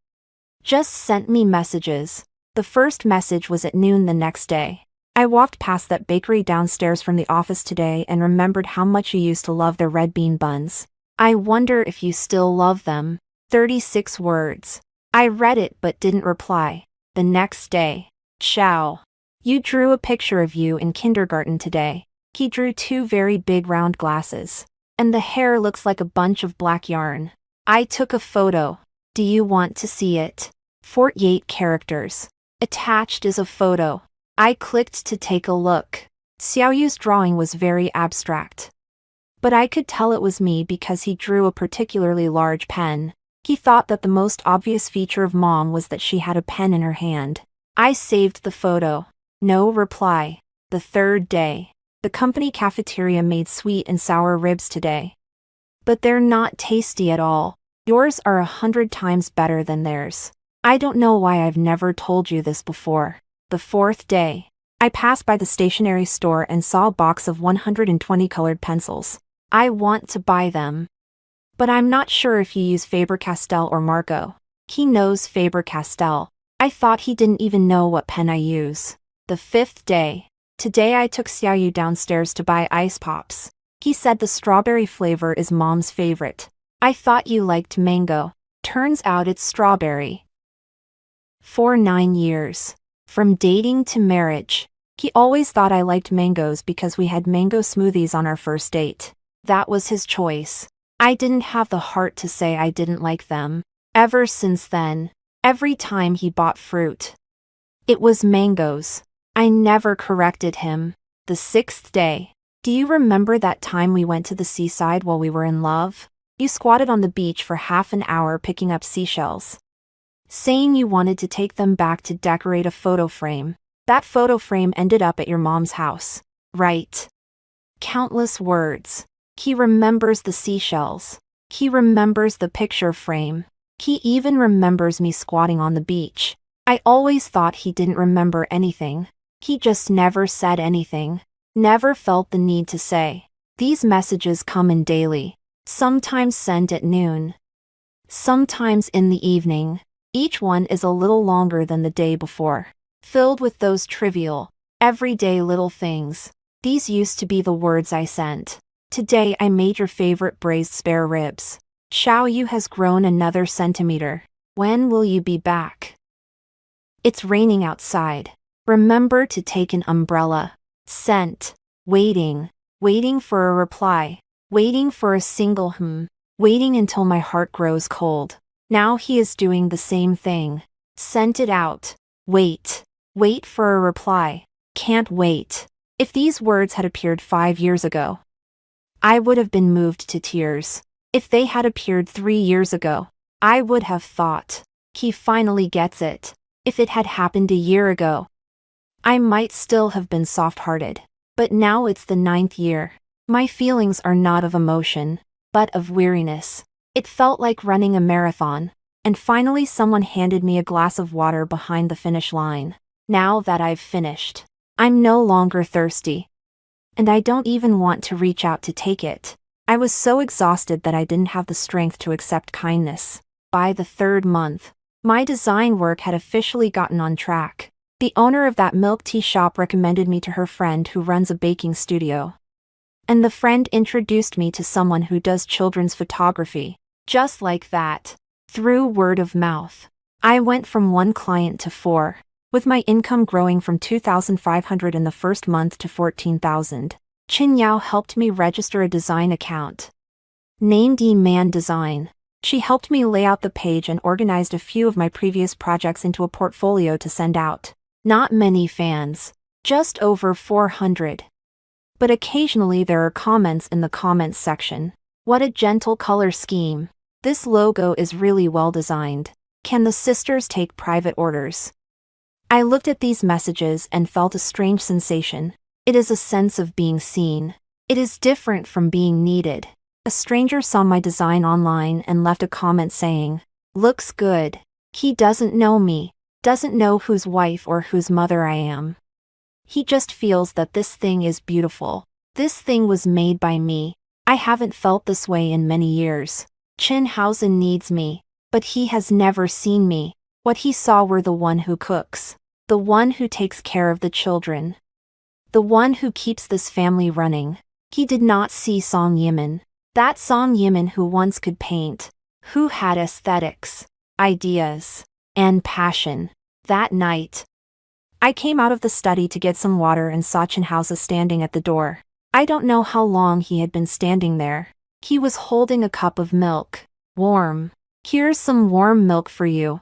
A: just sent me messages. The first message was at noon the next day. I walked past that bakery downstairs from the office today and remembered how much you used to love their red bean buns. I wonder if you still love them. 36 words. I read it but didn't reply. The next day. Xiao. You drew a picture of you in kindergarten today. He drew 2 very big round glasses. And the hair looks like a bunch of black yarn. I took a photo. Do you want to see it? 48 characters. Attached is a photo. I clicked to take a look. Xiaoyu's drawing was very abstract, but I could tell it was me because he drew a particularly large pen. He thought that the most obvious feature of Mom was that she had a pen in her hand. I saved the photo. No reply. The 3rd day. The company cafeteria made sweet and sour ribs today, but they're not tasty at all. Yours are 100 times better than theirs. I don't know why I've never told you this before. The 4th day. I passed by the stationery store and saw a box of 120 colored pencils. I want to buy them, but I'm not sure if you use Faber-Castell or Marco. He knows Faber-Castell. I thought he didn't even know what pen I use. The 5th day. Today I took Xiaoyu downstairs to buy ice pops. He said the strawberry flavor is Mom's favorite. I thought you liked mango. Turns out it's strawberry. For 9 years. From dating to marriage. He always thought I liked mangoes because we had mango smoothies on our first date. That was his choice. I didn't have the heart to say I didn't like them. Ever since then, every time he bought fruit, it was mangoes. I never corrected him. The sixth day. Do you remember that time we went to the seaside while we were in love? You squatted on the beach for half an hour picking up seashells, saying you wanted to take them back to decorate a photo frame. That photo frame ended up at your mom's house, right? Countless words. He remembers the seashells. He remembers the picture frame. He even remembers me squatting on the beach. I always thought he didn't remember anything. He just never said anything. Never felt the need to say. These messages come in daily. Sometimes sent at noon. Sometimes in the evening. Each one is a little longer than the day before. Filled with those trivial, everyday little things. These used to be the words I sent. Today I made your favorite braised spare ribs. Xiaoyu has grown another centimeter. When will you be back? It's raining outside. Remember to take an umbrella. Sent. Waiting. Waiting for a reply. Waiting for a single waiting until my heart grows cold. Now he is doing the same thing. Sent it out. Wait. Wait for a reply. Can't wait. If these words had appeared 5 years ago, I would have been moved to tears. If they had appeared 3 years ago, I would have thought, he finally gets it. If it had happened a year ago, I might still have been soft-hearted. But now it's the 9th year. My feelings are not of emotion, but of weariness. It felt like running a marathon, and finally someone handed me a glass of water behind the finish line. Now that I've finished, I'm no longer thirsty. And I don't even want to reach out to take it. I was so exhausted that I didn't have the strength to accept kindness. By the 3rd month, my design work had officially gotten on track. The owner of that milk tea shop recommended me to her friend who runs a baking studio. And the friend introduced me to someone who does children's photography. Just like that. Through word of mouth. I went from 1 client to 4, with my income growing from 2,500 in the first month to 14,000. Qin Yao helped me register a design account, named E-Man Design. She helped me lay out the page and organized a few of my previous projects into a portfolio to send out. Not many fans. Just over 400. But occasionally there are comments in the comments section. What a gentle color scheme. This logo is really well designed. Can the sisters take private orders? I looked at these messages and felt a strange sensation. It is a sense of being seen. It is different from being needed. A stranger saw my design online and left a comment saying, "Looks good." He doesn't know me, doesn't know whose wife or whose mother I am. He just feels that this thing is beautiful. This thing was made by me. I haven't felt this way in many years. Chinhausen needs me, but he has never seen me. What he saw were the one who cooks, the one who takes care of the children, the one who keeps this family running. He did not see Song Yimin, that Song Yimin who once could paint, who had aesthetics, ideas, and passion. That night, I came out of the study to get some water and saw Chinhausen standing at the door. I don't know how long he had been standing there. He was holding a cup of milk. Warm. "Here's some warm milk for you,"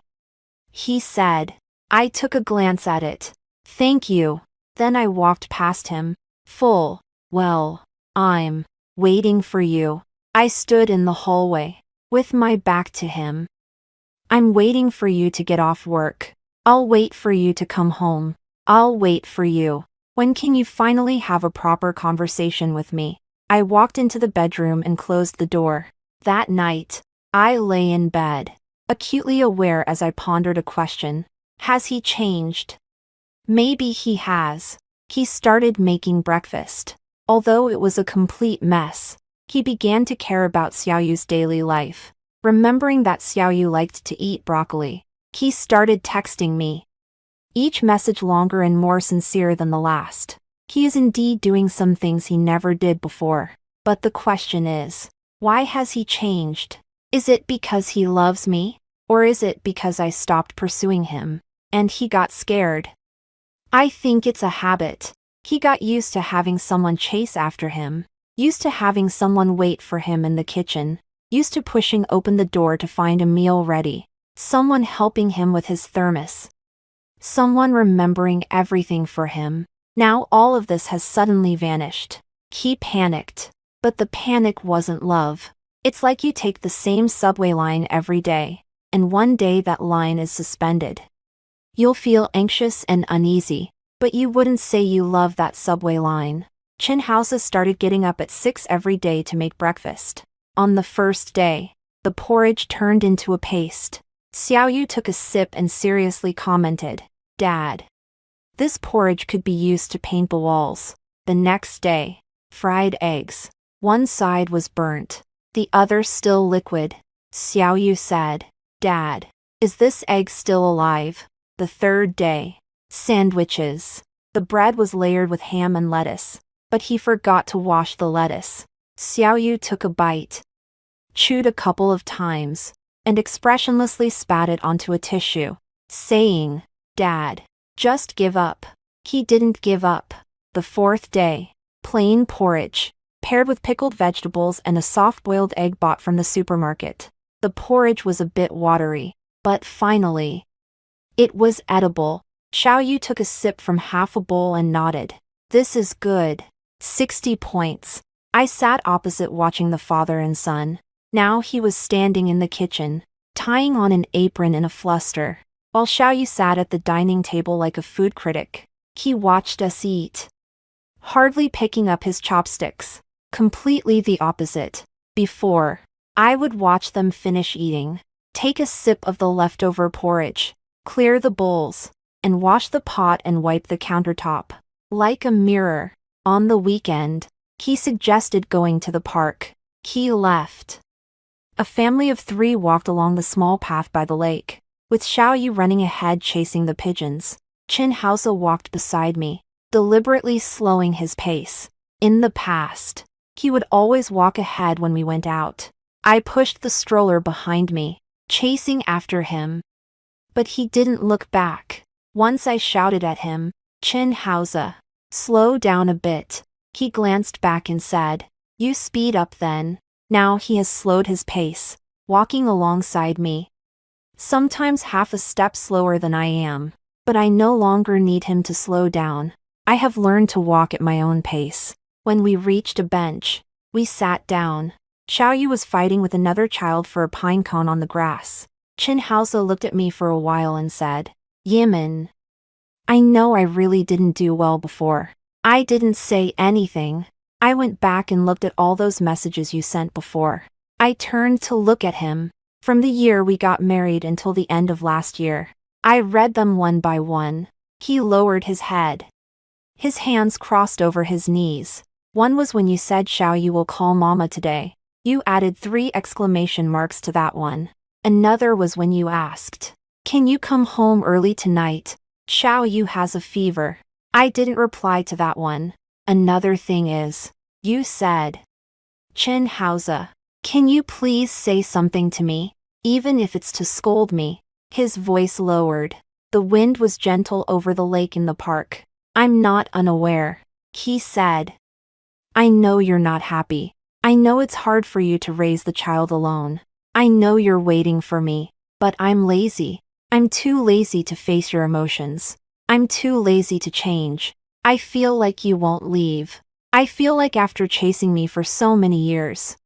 A: he said. I took a glance at it. "Thank you." Then I walked past him. Full. "Well, I'm waiting for you." I stood in the hallway, with my back to him. "I'm waiting for you to get off work. I'll wait for you to come home. I'll wait for you. When can you finally have a proper conversation with me?" I walked into the bedroom and closed the door. That night, I lay in bed, acutely aware as I pondered a question. Has he changed? Maybe he has. He started making breakfast. Although it was a complete mess, he began to care about Xiaoyu's daily life. Remembering that Xiaoyu liked to eat broccoli, he started texting me. Each message longer and more sincere than the last. He is indeed doing some things he never did before. But the question is, why has he changed? Is it because he loves me? Or is it because I stopped pursuing him, and he got scared? I think it's a habit. He got used to having someone chase after him, used to having someone wait for him in the kitchen, used to pushing open the door to find a meal ready, someone helping him with his thermos, someone remembering everything for him. Now all of this has suddenly vanished. He panicked. But the panic wasn't love. It's like you take the same subway line every day, and one day that line is suspended. You'll feel anxious and uneasy, but you wouldn't say you love that subway line. Chin Hausa started getting up at 6 every day to make breakfast. On the first day, the porridge turned into a paste. Xiao Yu took a sip and seriously commented, "Dad, this porridge could be used to paint the walls." The next day, fried eggs. One side was burnt, the other still liquid. Xiao Yu said, "Dad, is this egg still alive?" The third day, sandwiches. The bread was layered with ham and lettuce, but he forgot to wash the lettuce. Xiao Yu took a bite, chewed a couple of times, and expressionlessly spat it onto a tissue, saying, "Dad, just give up." He didn't give up. The fourth day, plain porridge, paired with pickled vegetables and a soft-boiled egg bought from the supermarket. The porridge was a bit watery, but finally, it was edible. Xiao Yu took a sip from half a bowl and nodded. "This is good." 60 points. I sat opposite watching the father and son. Now he was standing in the kitchen, tying on an apron in a fluster, while Xiao Yu sat at the dining table like a food critic. He watched us eat, hardly picking up his chopsticks. Completely the opposite. Before, I would watch them finish eating, take a sip of the leftover porridge, clear the bowls, and wash the pot and wipe the countertop. Like a mirror. On the weekend, he suggested going to the park. He left. A family of 3 walked along the small path by the lake, with Xiao Yu running ahead chasing the pigeons. Chin Hausa walked beside me, deliberately slowing his pace. In the past, he would always walk ahead when we went out. I pushed the stroller behind me, chasing after him. But he didn't look back. Once I shouted at him, "Chin Hausa, slow down a bit." He glanced back and said, "You speed up then." Now he has slowed his pace, walking alongside me. Sometimes half a step slower than I am. But I no longer need him to slow down. I have learned to walk at my own pace. When we reached a bench, we sat down. Xiao Yu was fighting with another child for a pine cone on the grass. Chin Hausa looked at me for a while and said, "Yimin, I know I really didn't do well before." I didn't say anything. I went back and looked at all those messages you sent before. I turned to look at him. From the year we got married until the end of last year. I read them one by one. He lowered his head. His hands crossed over his knees. One was when you said Xiao Yu will call Mama today. You added 3 exclamation marks to that one. Another was when you asked, "Can you come home early tonight? Xiao Yu has a fever." I didn't reply to that one. Another thing is, you said, "Chin Hausa, can you please say something to me, even if it's to scold me?" His voice lowered. The wind was gentle over the lake in the park. "I'm not unaware," he said. "I know you're not happy. I know it's hard for you to raise the child alone. I know you're waiting for me, but I'm lazy. I'm too lazy to face your emotions. I'm too lazy to change. I feel like you won't leave. I feel like after chasing me for so many years,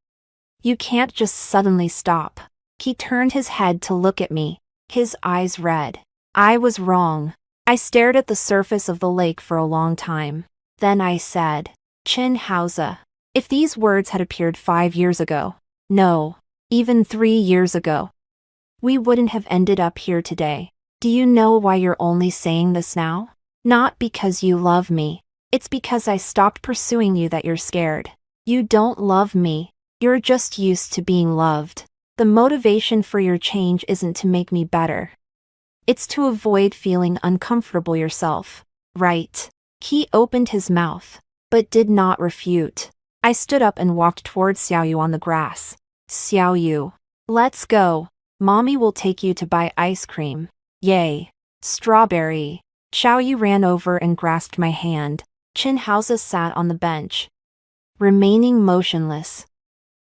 A: you can't just suddenly stop." He turned his head to look at me, his eyes red. I was wrong. I stared at the surface of the lake for a long time. Then I said, "Chin Hausa, if these words had appeared 5 years ago, no, even 3 years ago, we wouldn't have ended up here today. Do you know why you're only saying this now? Not because you love me. It's because I stopped pursuing you that you're scared. You don't love me. You're just used to being loved. The motivation for your change isn't to make me better. It's to avoid feeling uncomfortable yourself, right?" He opened his mouth, but did not refute. I stood up and walked towards Xiao Yu on the grass. "Xiao Yu, let's go. Mommy will take you to buy ice cream. Yay. Strawberry." Xiao Yu ran over and grasped my hand. Qin Haoze sat on the bench, remaining motionless.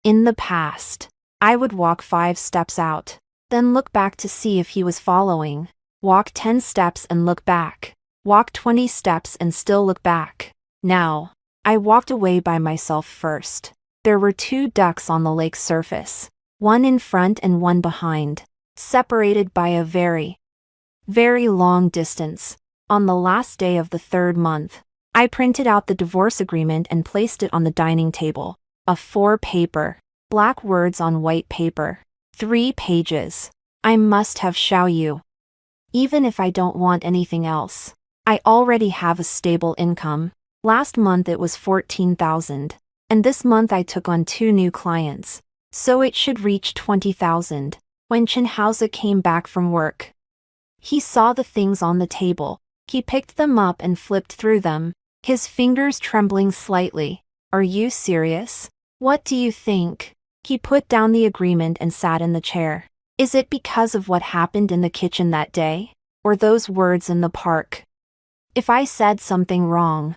A: In the past, I would walk 5 steps out, then look back to see if he was following. Walk 10 steps and look back. Walk 20 steps and still look back. Now, I walked away by myself first. There were 2 ducks on the lake's surface, one in front and one behind, separated by a very, very long distance. On the last day of the 3rd month, I printed out the divorce agreement and placed it on the dining table. A 4-paper, black words on white paper. 3 pages. I must have Xiao Yu. Even if I don't want anything else. I already have a stable income. Last month it was 14,000. And this month I took on 2 new clients. So it should reach 20,000. When Qin Haoze came back from work, he saw the things on the table. He picked them up and flipped through them, his fingers trembling slightly. Are you serious? What do you think? He put down the agreement and sat in the chair. Is it because of what happened in the kitchen that day? Or those words in the park? If I said something wrong.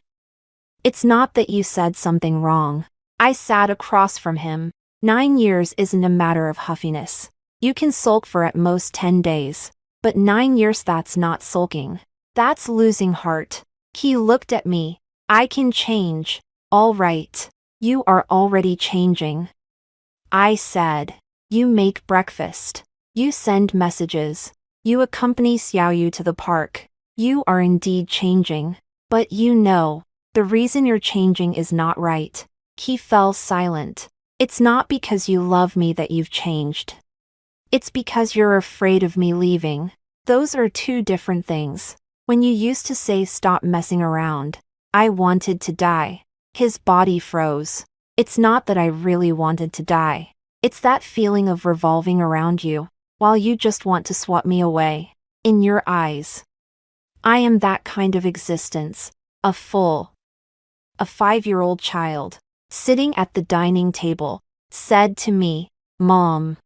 A: It's not that you said something wrong. I sat across from him. 9 years isn't a matter of huffiness. You can sulk for at most 10 days. But 9 years, that's not sulking. That's losing heart. He looked at me. I can change. All right. You are already changing. I said. You make breakfast. You send messages. You accompany Xiao Yu to the park. You are indeed changing. But you know, the reason you're changing is not right. He fell silent. It's not because you love me that you've changed. It's because you're afraid of me leaving. Those are 2 different things. When you used to say stop messing around, I wanted to die. His body froze. It's not that I really wanted to die. It's that feeling of revolving around you, while you just want to swat me away. In your eyes, I am that kind of existence. A 5-year-old child, sitting at the dining table, said to me, Mom,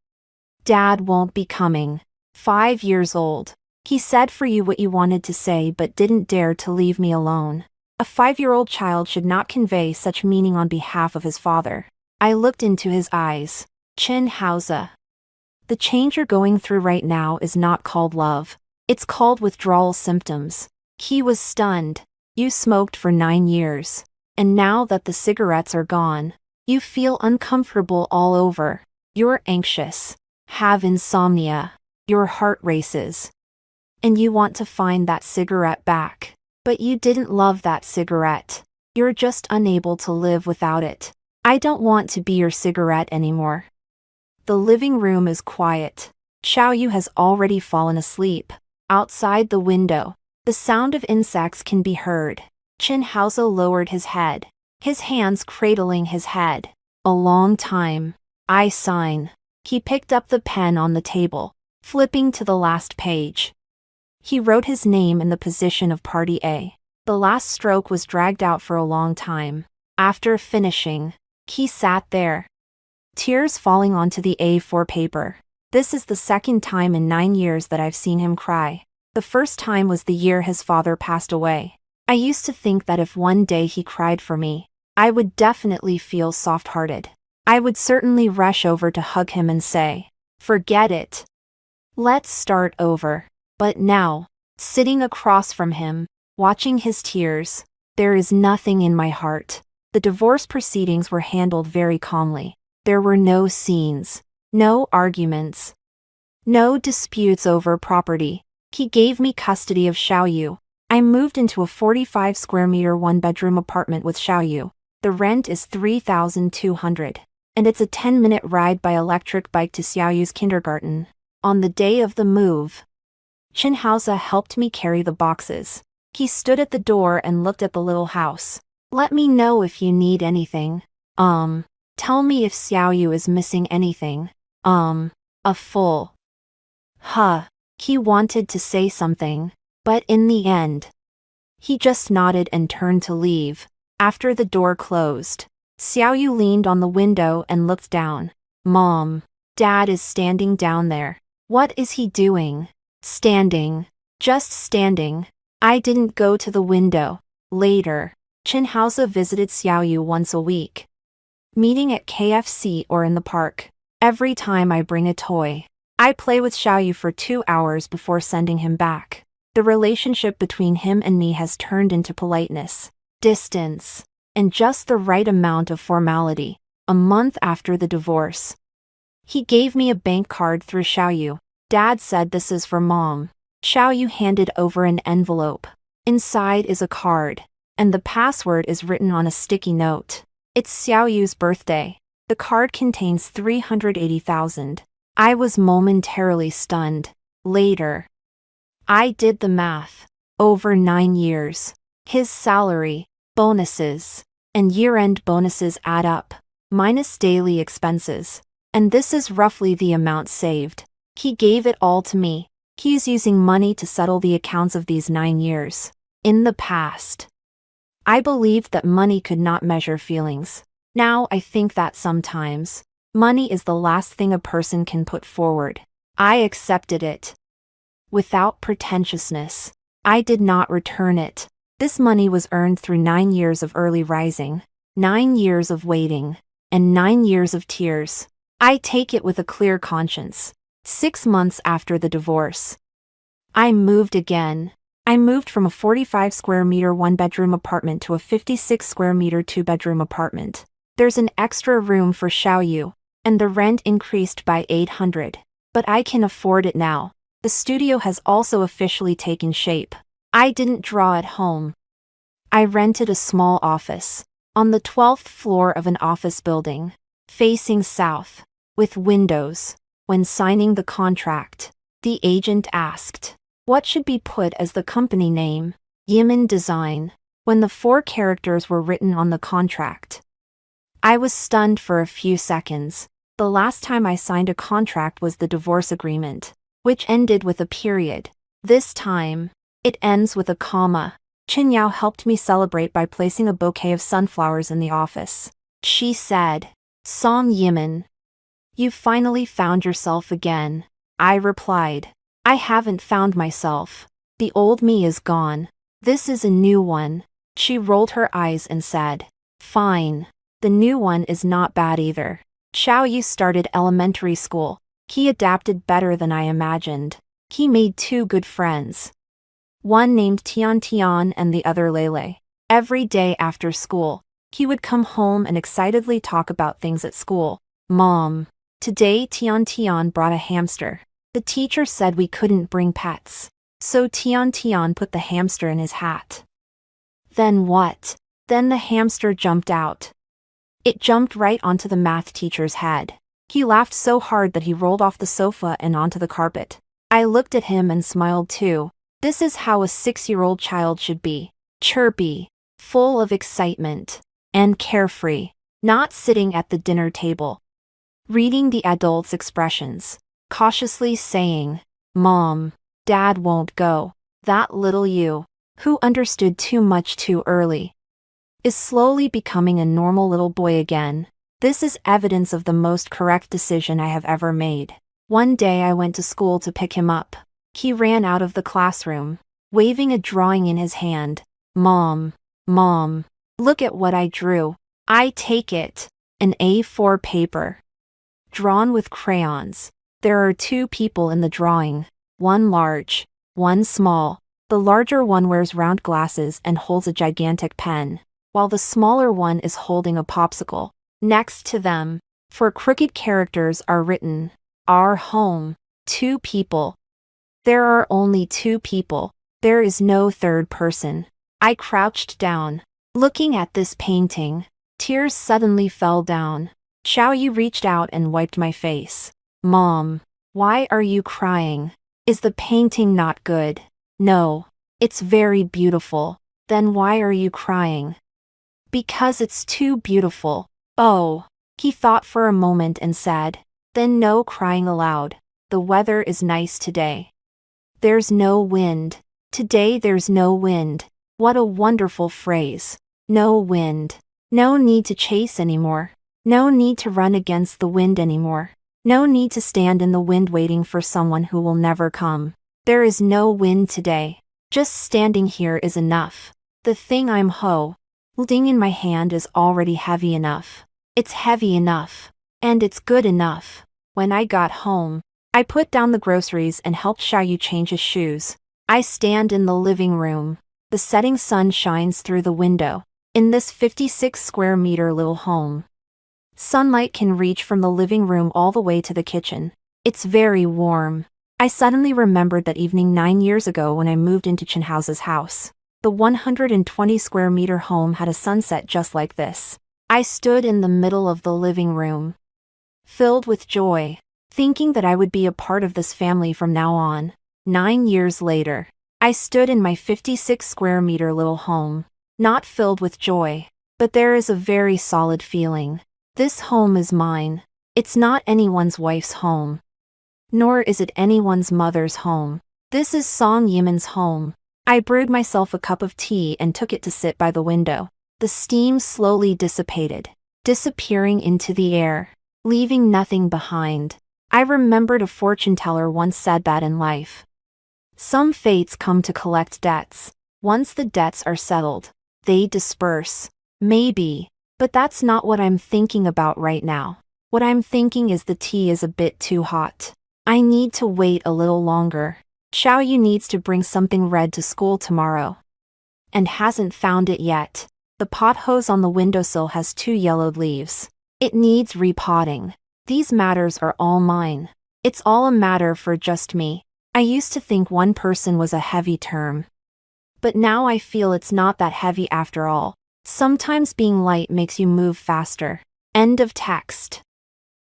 A: Dad won't be coming. 5 years old. He said for you what you wanted to say but didn't dare to leave me alone. A 5-year-old child should not convey such meaning on behalf of his father. I looked into his eyes. Qin Haoze. The change you're going through right now is not called love. It's called withdrawal symptoms. He was stunned. You smoked for 9 years. And now that the cigarettes are gone, you feel uncomfortable all over. You're anxious. Have insomnia. Your heart races. And you want to find that cigarette back. But you didn't love that cigarette. You're just unable to live without it. I don't want to be your cigarette anymore. The living room is quiet. Xiao Yu has already fallen asleep. Outside the window, the sound of insects can be heard. Qin Haoze lowered his head, his hands cradling his head. A long time. I sign. He picked up the pen on the table, flipping to the last page. He wrote his name in the position of Party A. The last stroke was dragged out for a long time. After finishing, he sat there, tears falling onto the A4 paper. This is the 2nd time in 9 years that I've seen him cry. The first time was the year his father passed away. I used to think that if one day he cried for me, I would definitely feel soft-hearted. I would certainly rush over to hug him and say, forget it. Let's start over. But now, sitting across from him, watching his tears, there is nothing in my heart. The divorce proceedings were handled very calmly. There were no scenes, no arguments, no disputes over property. He gave me custody of Xiao Yu. I moved into a 45 square meter 1-bedroom apartment with Xiao Yu. The rent is 3,200. And it's a 10-minute ride by electric bike to Xiao Yu's kindergarten. On the day of the move, Qin Haoze helped me carry the boxes. He stood at the door and looked at the little house. Let me know if you need anything. Tell me if Xiao Yu is missing anything. A full. He wanted to say something, but in the end, he just nodded and turned to leave. After the door closed, Xiao Yu leaned on the window and looked down. Mom, Dad is standing down there. What is he doing? Standing. Just standing. I didn't go to the window. Later, Chen Haoze visited Xiaoyu once a week, meeting at KFC or in the park. Every time I bring a toy, I play with Xiaoyu for 2 hours before sending him back. The relationship between him and me has turned into politeness, distance, and just the right amount of formality. A month after the divorce, he gave me a bank card through Xiaoyu. Dad said this is for Mom. Xiaoyu handed over an envelope. Inside is a card, and the password is written on a sticky note. It's Xiaoyu's birthday. The card contains 380,000. I was momentarily stunned. Later, I did the math. Over 9 years, his salary, bonuses, and year-end bonuses add up, minus daily expenses. And this is roughly the amount saved. He gave it all to me. He's using money to settle the accounts of these 9 years. In the past, I believed that money could not measure feelings. Now I think that sometimes, money is the last thing a person can put forward. I accepted it. Without pretentiousness, I did not return it. This money was earned through 9 years of early rising, 9 years of waiting, and 9 years of tears. I take it with a clear conscience. 6 months after the divorce, I moved again. I moved from a 45 square meter 1-bedroom apartment to a 56 square meter 2-bedroom apartment. There's an extra room for Xiaoyu, and the rent increased by 800. But I can afford it now. The studio has also officially taken shape. I didn't draw at home. I rented a small office on the 12th floor of an office building, facing south, with windows. When signing the contract, the agent asked, what should be put as the company name? Yimin Design. When the 4 characters were written on the contract, I was stunned for a few seconds. The last time I signed a contract was the divorce agreement, which ended with a period. This time, it ends with a comma. Chen Yao helped me celebrate by placing a bouquet of sunflowers in the office. She said, Song Yimin, you finally found yourself again. I replied, I haven't found myself. The old me is gone. This is a new one. She rolled her eyes and said, fine. The new one is not bad either. Xiaoyu started elementary school. He adapted better than I imagined. He made 2 good friends. One named Tian Tian and the other Lele. Every day after school, he would come home and excitedly talk about things at school. Mom, today Tian Tian brought a hamster. The teacher said we couldn't bring pets. So Tian Tian put the hamster in his hat. Then what? Then the hamster jumped out. It jumped right onto the math teacher's head. He laughed so hard that he rolled off the sofa and onto the carpet. I looked at him and smiled too. This is how a 6-year-old child should be. Chirpy, full of excitement, and carefree. Not sitting at the dinner table, reading the adults' expressions, cautiously saying, Mom, Dad won't go. That little you, who understood too much too early, is slowly becoming a normal little boy again. This is evidence of the most correct decision I have ever made. One day I went to school to pick him up. He ran out of the classroom, waving a drawing in his hand. Mom, look at what I drew. I take it. An A4 paper, drawn with crayons. There are 2 people in the drawing, one large, one small. The larger one wears round glasses and holds a gigantic pen, while the smaller one is holding a popsicle. Next to them, 4 crooked characters are written. Our home. 2 people. There are only 2 people. There is no third person. I crouched down, looking at this painting. Tears suddenly fell down. Xiaoyu reached out and wiped my face. Mom, why are you crying? Is the painting not good? No. It's very beautiful. Then why are you crying? Because it's too beautiful. Oh. He thought for a moment and said, then no crying aloud. The weather is nice today. There's no wind. Today there's no wind. What a wonderful phrase. No wind. No need to chase anymore. No need to run against the wind anymore. No need to stand in the wind waiting for someone who will never come. There is no wind today. Just standing here is enough. The thing I'm holding in my hand is already heavy enough. It's heavy enough. And it's good enough. When I got home, I put down the groceries and helped Xiaoyu change his shoes. I stand in the living room. The setting sun shines through the window. In this 56 square meter little home, sunlight can reach from the living room all the way to the kitchen. It's very warm. I suddenly remembered that evening 9 years ago when I moved into Chenhouse's house. The 120 square meter home had a sunset just like this. I stood in the middle of the living room, filled with joy, thinking that I would be a part of this family from now on. 9 years later, I stood in my 56 square meter little home, not filled with joy, but there is a very solid feeling. This home is mine. It's not anyone's wife's home. Nor is it anyone's mother's home. This is Song Yimin's home. I brewed myself a cup of tea and took it to sit by the window. The steam slowly dissipated, disappearing into the air, leaving nothing behind. I remembered a fortune teller once said that in life, some fates come to collect debts. Once the debts are settled, they disperse. Maybe, but that's not what I'm thinking about right now. What I'm thinking is the tea is a bit too hot. I need to wait a little longer. Xiaoyu needs to bring something red to school tomorrow, and hasn't found it yet. The pot hose on the windowsill has 2 yellowed leaves. It needs repotting. These matters are all mine. It's all a matter for just me. I used to think one person was a heavy term, but now I feel it's not that heavy after all. Sometimes being light makes you move faster. End of text.